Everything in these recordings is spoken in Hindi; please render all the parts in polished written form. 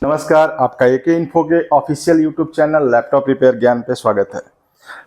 नमस्कार, आपका एके इन्फो के official YouTube channel laptop repair ज्ञान पे स्वागत है।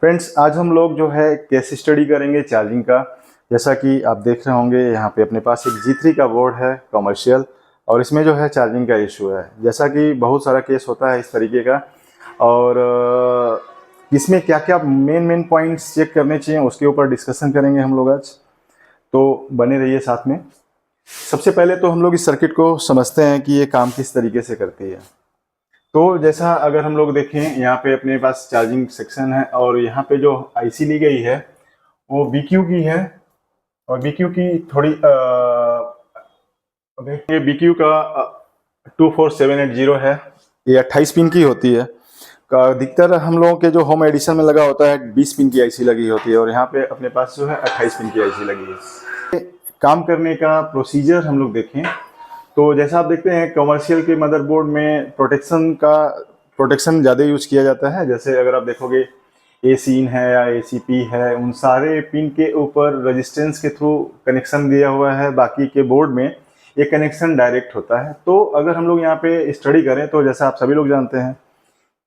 फ्रेंड्स, आज हम लोग जो है केस स्टडी करेंगे चार्जिंग का। जैसा कि आप देख रहे होंगे, यहाँ पे अपने पास एक G3 का बोर्ड है कमर्शियल, और इसमें जो है चार्जिंग का इशू है। जैसा कि बहुत सारा केस होता है इस तरीके का, और इसमें क्या क्या मेन पॉइंट्स चेक करने चाहिए उसके ऊपर डिस्कशन करेंगे हम लोग आज। तो बने रहिए साथ में। सबसे पहले तो हम लोग इस सर्किट को समझते हैं कि ये काम किस तरीके से करती है। तो जैसा अगर हम लोग देखें, यहाँ पे अपने पास चार्जिंग सेक्शन है, और यहाँ पे जो आईसी ली गई है वो BQ की है। और BQ की थोड़ी ये BQ का 24780 है। ये 28 पिन की होती है। अधिकतर हम लोगों के जो होम एडिशन में लगा होता है 20 पिन की आईसी लगी होती है, और यहाँ पे अपने पास जो है 28 पिन की आईसी लगी है। काम करने का प्रोसीजर हम लोग देखें तो जैसा आप देखते हैं कमर्शियल के मदरबोर्ड में प्रोटेक्शन ज़्यादा यूज किया जाता है। जैसे अगर आप देखोगे A-सीन है या ACP है, उन सारे पिन के ऊपर रेजिस्टेंस के थ्रू कनेक्शन दिया हुआ है। बाकी के बोर्ड में ये कनेक्शन डायरेक्ट होता है। तो अगर हम लोग यहाँ पे स्टडी करें तो जैसा आप सभी लोग जानते हैं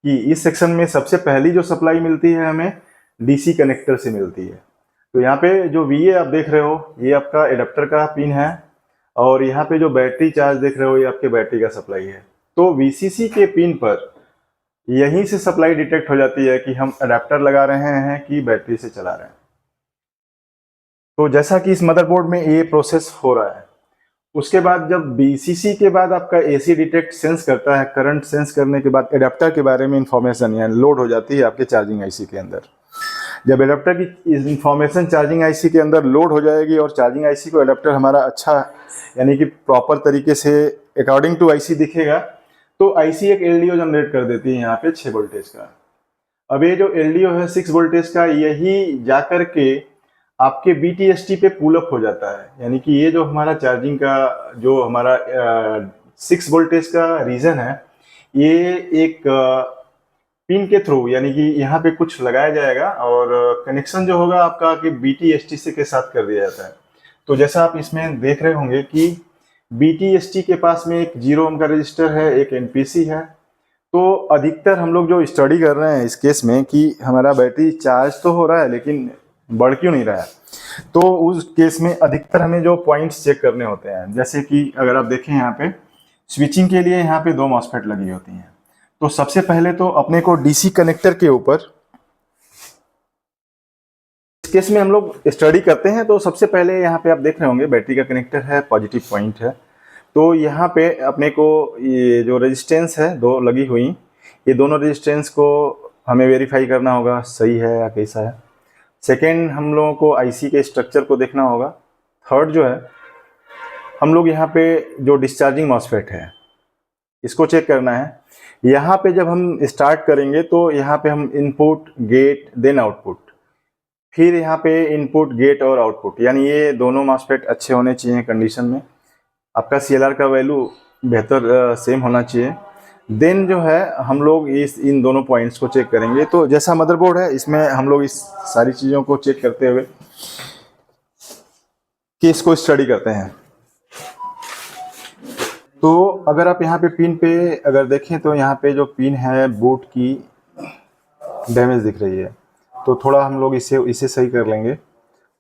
कि इस सेक्शन में सबसे पहली जो सप्लाई मिलती है हमें DC कनेक्टर से मिलती है। तो यहाँ पे जो VA आप देख रहे हो, ये आपका एडाप्टर का पिन है, और यहाँ पे जो बैटरी चार्ज देख रहे हो ये आपके बैटरी का सप्लाई है। तो VCC के पिन पर यहीं से सप्लाई डिटेक्ट हो जाती है कि हम अडेप्टर लगा रहे हैं कि बैटरी से चला रहे हैं। तो जैसा कि इस मदरबोर्ड में ये प्रोसेस हो रहा है, उसके बाद जब VCC के बाद आपका AC डिटेक्ट सेंस करता है, करंट सेंस करने के बाद एडाप्टर के बारे में इंफॉर्मेशन यानी लोड हो जाती है आपके चार्जिंग आईसी के अंदर। जब एडाप्टर की इंफॉर्मेशन चार्जिंग आईसी के अंदर लोड हो जाएगी और चार्जिंग आईसी को एडाप्टर हमारा अच्छा यानी कि प्रॉपर तरीके से अकॉर्डिंग टू आईसी दिखेगा, तो आईसी एक LDO जनरेट कर देती है यहाँ पे 6 वोल्टेज का। अब ये जो LDO है 6 वोल्टेज का, यही जाकर के आपके BTST पे पुल अप हो जाता है। यानी कि ये जो हमारा चार्जिंग का जो हमारा 6 वोल्टेज का रीजन है, ये एक पिन के थ्रू यानी कि यहाँ पे कुछ लगाया जाएगा, और कनेक्शन जो होगा आपका कि BTST से के साथ कर दिया जाता है। तो जैसा आप इसमें देख रहे होंगे कि BTST के पास में एक 0 ओम का रजिस्टर है, एक NPC है। तो अधिकतर हम लोग जो स्टडी कर रहे हैं इस केस में कि हमारा बैटरी चार्ज तो हो रहा है लेकिन बढ़ क्यों नहीं रहा है, तो उस केस में अधिकतर हमें जो पॉइंट्स चेक करने होते हैं, जैसे कि अगर आप देखें यहाँ पे स्विचिंग के लिए यहाँ पे 2 मॉसफेट लगी होती हैं। तो सबसे पहले तो अपने को DC कनेक्टर के ऊपर इस केस में हम लोग स्टडी करते हैं। तो सबसे पहले यहाँ पे आप देख रहे होंगे बैटरी का कनेक्टर है, पॉजिटिव पॉइंट है। तो यहाँ पे अपने को ये जो रेजिस्टेंस है 2 लगी हुई, ये दोनों रेजिस्टेंस को हमें वेरीफाई करना होगा सही है या कैसा है। सेकेंड, हम लोगों को आईसी के स्ट्रक्चर को देखना होगा। थर्ड जो है, हम लोग यहाँ पे जो डिस्चार्जिंग मॉसफेट है इसको चेक करना है। यहाँ पे जब हम स्टार्ट करेंगे तो यहाँ पे हम इनपुट गेट देन आउटपुट, फिर यहाँ पे इनपुट गेट और आउटपुट, यानी ये दोनों मॉसफेट अच्छे होने चाहिए कंडीशन में। आपका CLR का वैल्यू बेहतर सेम होना चाहिए। देन जो है हम लोग इन दोनों पॉइंट्स को चेक करेंगे। तो जैसा मदरबोर्ड है इसमें हम लोग इस सारी चीज़ों को चेक करते हुए केस को स्टडी करते हैं। तो अगर आप यहाँ पे पिन पे अगर देखें तो यहाँ पे जो पिन है बूट की डैमेज दिख रही है, तो थोड़ा हम लोग इसे सही कर लेंगे।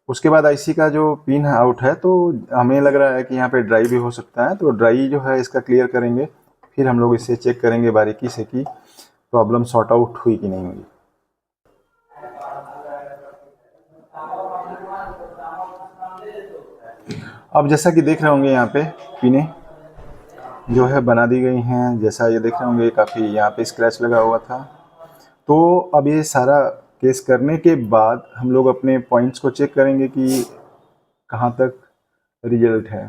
उसके बाद आईसी का जो पिन है आउट है, तो हमें लग रहा है कि यहाँ पे ड्राई भी हो सकता है, तो ड्राई जो है इसका क्लियर करेंगे। फिर हम लोग इसे चेक करेंगे बारीकी से कि प्रॉब्लम सॉर्ट आउट हुई कि नहीं हुई। अब जैसा कि देख रहे होंगे यहाँ पे पिने जो है बना दी गई हैं। जैसा ये देख रहे होंगे काफ़ी यहाँ पे स्क्रैच लगा हुआ था। तो अब ये सारा केस करने के बाद हम लोग अपने पॉइंट्स को चेक करेंगे कि कहाँ तक रिजल्ट है।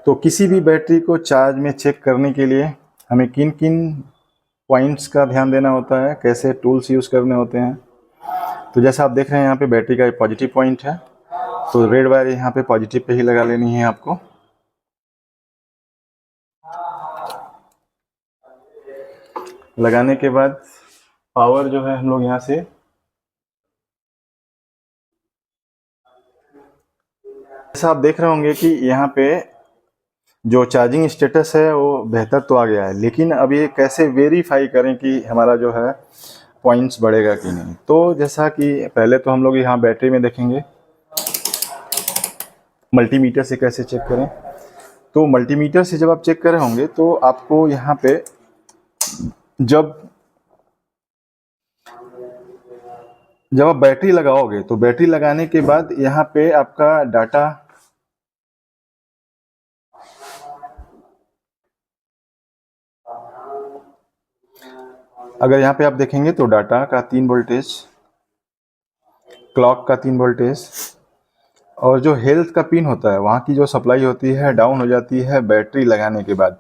तो किसी भी बैटरी को चार्ज में चेक करने के लिए हमें किन किन पॉइंट्स का ध्यान देना होता है, कैसे टूल्स यूज़ करने होते हैं। तो जैसा आप देख रहे हैं यहाँ पे बैटरी का पॉजिटिव पॉइंट है, तो रेड वायर यहाँ पे पॉजिटिव पे ही लगा लेनी है आपको। लगाने के बाद पावर जो है हम लोग यहाँ से जैसा आप देख रहे होंगे कि यहाँ पे जो चार्जिंग स्टेटस है वो बेहतर तो आ गया है, लेकिन अब ये कैसे वेरीफाई करें कि हमारा जो है पॉइंट्स बढ़ेगा कि नहीं। तो जैसा कि पहले तो हम लोग यहाँ बैटरी में देखेंगे मल्टीमीटर से कैसे चेक करें। तो मल्टीमीटर से जब आप चेक कर रहे होंगे तो आपको यहाँ पे जब आप बैटरी लगाओगे तो बैटरी लगाने के बाद यहाँ पे आपका डाटा अगर यहाँ पे आप देखेंगे तो डाटा का 3 वोल्टेज, क्लॉक का 3 वोल्टेज और जो हेल्थ का पिन होता है वहाँ की जो सप्लाई होती है डाउन हो जाती है बैटरी लगाने के बाद।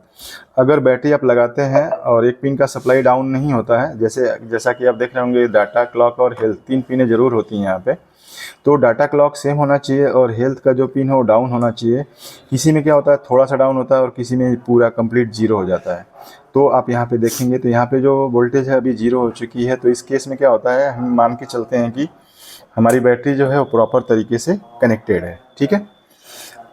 अगर बैटरी आप लगाते हैं और एक पिन का सप्लाई डाउन नहीं होता है, जैसा कि आप देख रहे होंगे डाटा, क्लॉक और हेल्थ 3 पिनें ज़रूर होती हैं यहाँ पे। तो डाटा क्लॉक सेम होना चाहिए और हेल्थ का जो पिन हो डाउन होना चाहिए। किसी में क्या होता है थोड़ा सा डाउन होता है और किसी में पूरा कंप्लीट जीरो हो जाता है। तो आप यहाँ पे देखेंगे तो यहाँ पे जो वोल्टेज है अभी जीरो हो चुकी है। तो इस केस में क्या होता है, हम मान के चलते हैं कि हमारी बैटरी जो है वो प्रॉपर तरीके से कनेक्टेड है। ठीक है,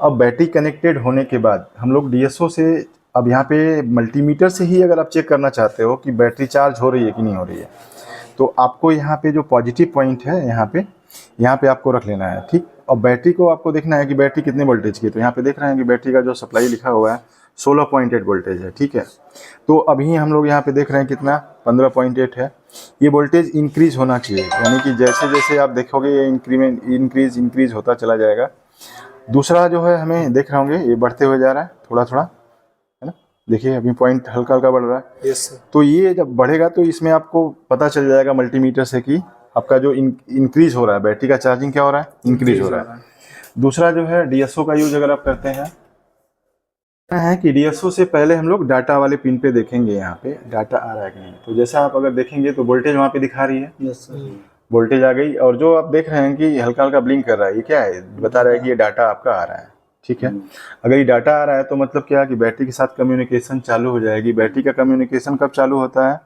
अब बैटरी कनेक्टेड होने के बाद हम लोग DSO से, अब यहाँ पे मल्टीमीटर से ही अगर आप चेक करना चाहते हो कि बैटरी चार्ज हो रही है कि नहीं हो रही है, तो आपको यहाँ पे जो पॉजिटिव पॉइंट है यहाँ पे आपको रख लेना है। ठीक, और बैटरी को आपको देखना है कि बैटरी कितने वोल्टेज की है। तो यहाँ पे देख रहे हैं कि बैटरी का जो सप्लाई लिखा हुआ है 16.8 वोल्टेज है। ठीक है, तो अभी हम लोग यहाँ पे देख रहे हैं कितना 15.8 है। ये वोल्टेज इंक्रीज होना चाहिए, यानी कि जैसे जैसे आप देखोगे ये इंक्रीज होता चला जाएगा। दूसरा जो है हमें देख रहे होंगे ये बढ़ते हुए जा रहा है थोड़ा थोड़ा, है ना। देखिए अभी पॉइंट हल्का हल्का बढ़ रहा है। Yes sir. तो ये जब बढ़ेगा तो इसमें आपको पता चल जाएगा मल्टीमीटर से कि आपका जो इंक्रीज हो रहा है, बैटरी का चार्जिंग क्या हो रहा है, इंक्रीज हो रहा है। दूसरा जो है DSO का यूज अगर आप करते हैं कि DSO से पहले हम लोग डाटा वाले पिन पे देखेंगे यहाँ पे डाटा आ रहा है कि नहीं। तो जैसा आप अगर देखेंगे तो वोल्टेज वहाँ पे दिखा रही है, यस सर। वोल्टेज आ गई। और जो आप देख रहे हैं कि हल्का हल्का ब्लिंक कर रहा है, ये क्या है, बता रहा है कि ये डाटा आपका आ रहा है। ठीक है, अगर ये डाटा आ रहा है तो मतलब क्या कि बैटरी के साथ कम्युनिकेशन चालू हो जाएगी। बैटरी का कम्युनिकेशन कब चालू होता है,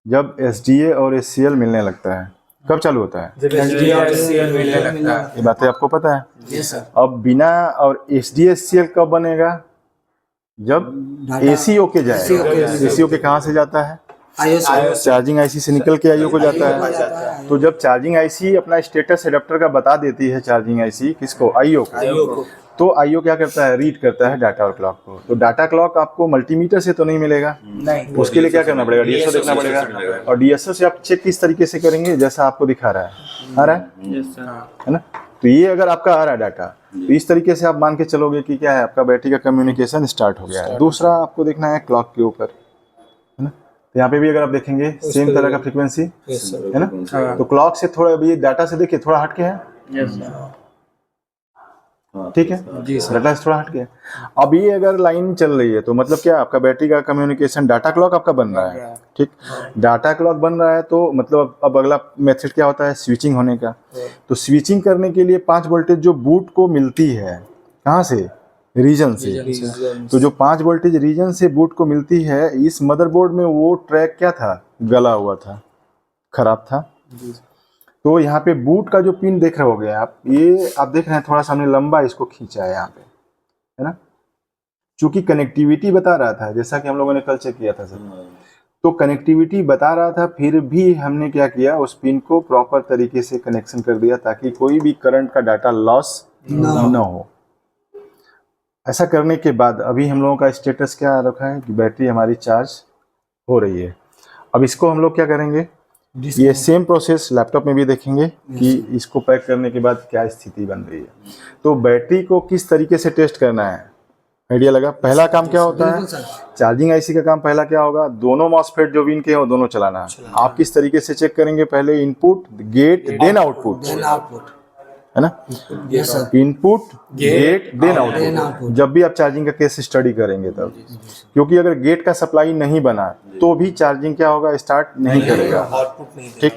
जब SDA और SCL मिलने लगता है। कब चालू होता है, जब SDA और SCL मिलने लगता है। ये बातें आपको पता है। Yes sir. अब बिना और SDA SCL कब बनेगा, जब ACO के जाएगा। ACO के कहाँ से जाता है, चार्जिंग IC से निकल के IO को जाता है। तो जब चार्जिंग IC अपना स्टेटस एडाप्टर का बता देती है, चार्जिंग IC किसको, IO को, तो IO क्या करता है, रीड करता है डाटा और क्लॉक को। तो डाटा क्लॉक आपको मल्टीमीटर से तो नहीं मिलेगा, नहीं, उसके लिए क्या करना पड़ेगा, DSO देखना पड़ेगा। और DSO से आप चेक किस तरीके से करेंगे, जैसा आपको दिखा रहा है, आ रहा है ना। तो ये अगर आपका आ रहा है डाटा, तो इस तरीके से आप मान के चलोगे कि क्या है, आपका बैटरी का कम्युनिकेशन स्टार्ट हो गया है। दूसरा आपको देखना है क्लॉक के ऊपर, है ना। तो यहाँ पे भी अगर आप देखेंगे सेम तरह का फ्रीक्वेंसी है ना। तो क्लॉक से थोड़ा, ये डाटा से देखिए थोड़ा हटके है, ठीक है जी सर। डाटा से थोड़ा हटके है। अब ये अगर लाइन चल रही है तो मतलब क्या, आपका बैटरी का कम्युनिकेशन, डाटा क्लॉक आपका बन रहा है। ठीक, डाटा क्लॉक बन रहा है तो मतलब अब अगला मेथड क्या होता है, स्विचिंग होने का। तो स्विचिंग करने के लिए 5 वोल्टेज जो बूट को मिलती है, कहाँ से, रीजन से। तो जो 5 वोल्टेज रीजन से बूट को मिलती है, इस मदरबोर्ड में वो ट्रैक क्या था, गला हुआ था, खराब था। तो यहाँ पे बूट का जो पिन देख रहे होगे आप, ये आप देख रहे हैं थोड़ा सा हमने लंबा इसको खींचा है यहाँ पे, है ना। चूंकि कनेक्टिविटी बता रहा था, जैसा कि हम लोगों ने कल चेक किया था सर, तो कनेक्टिविटी बता रहा था, फिर भी हमने क्या किया, उस पिन को प्रॉपर तरीके से कनेक्शन कर दिया ताकि कोई भी करंट का डाटा लॉस न हो। ऐसा करने के बाद अभी हम लोगों का स्टेटस क्या रखा है कि बैटरी हमारी चार्ज हो रही है। अब इसको हम लोग क्या करेंगे, ये सेम प्रोसेस लैपटॉप में भी देखेंगे कि इसको पैक करने के बाद क्या स्थिति बन रही है। तो बैटरी को किस तरीके से टेस्ट करना है, आइडिया लगा। पहला काम क्या होता है, चार्जिंग IC का काम पहला क्या होगा, दोनों मॉसफेट जो विन के हैं वो दोनों चलाना है। आप किस तरीके से चेक करेंगे, पहले इनपुट गेट देन आउटपुट, है ना। इनपुट गेट देन आउटपुट, जब भी आप चार्जिंग का केस स्टडी करेंगे तब, क्योंकि अगर गेट का सप्लाई नहीं बना तो भी चार्जिंग क्या होगा, स्टार्ट नहीं करेगा। ठीक,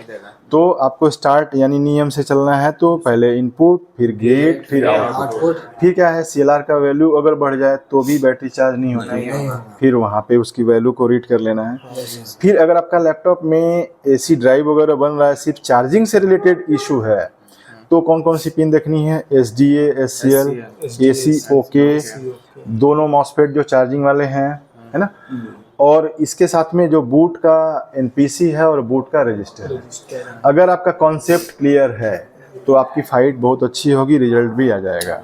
तो आपको स्टार्ट यानी नियम से चलना है। तो पहले इनपुट, फिर गेट, फिर आउटपुट। फिर क्या है, CLR का वैल्यू अगर बढ़ जाए तो भी बैटरी चार्ज नहीं होती, फिर वहाँ पे उसकी वैल्यू को रीड कर लेना है। फिर अगर आपका लैपटॉप में AC ड्राइव वगैरह बन रहा है, सिर्फ चार्जिंग से रिलेटेड इशू है, तो कौन कौन सी पिन देखनी है? SDA, SCL, AC, OK, दोनों मॉसफेट जो चार्जिंग वाले हैं, है ना। और इसके साथ में जो बूट का NPC है और बूट का रजिस्टर है। अगर आपका कॉन्सेप्ट क्लियर है तो आपकी फाइट बहुत अच्छी होगी, रिजल्ट भी आ जाएगा।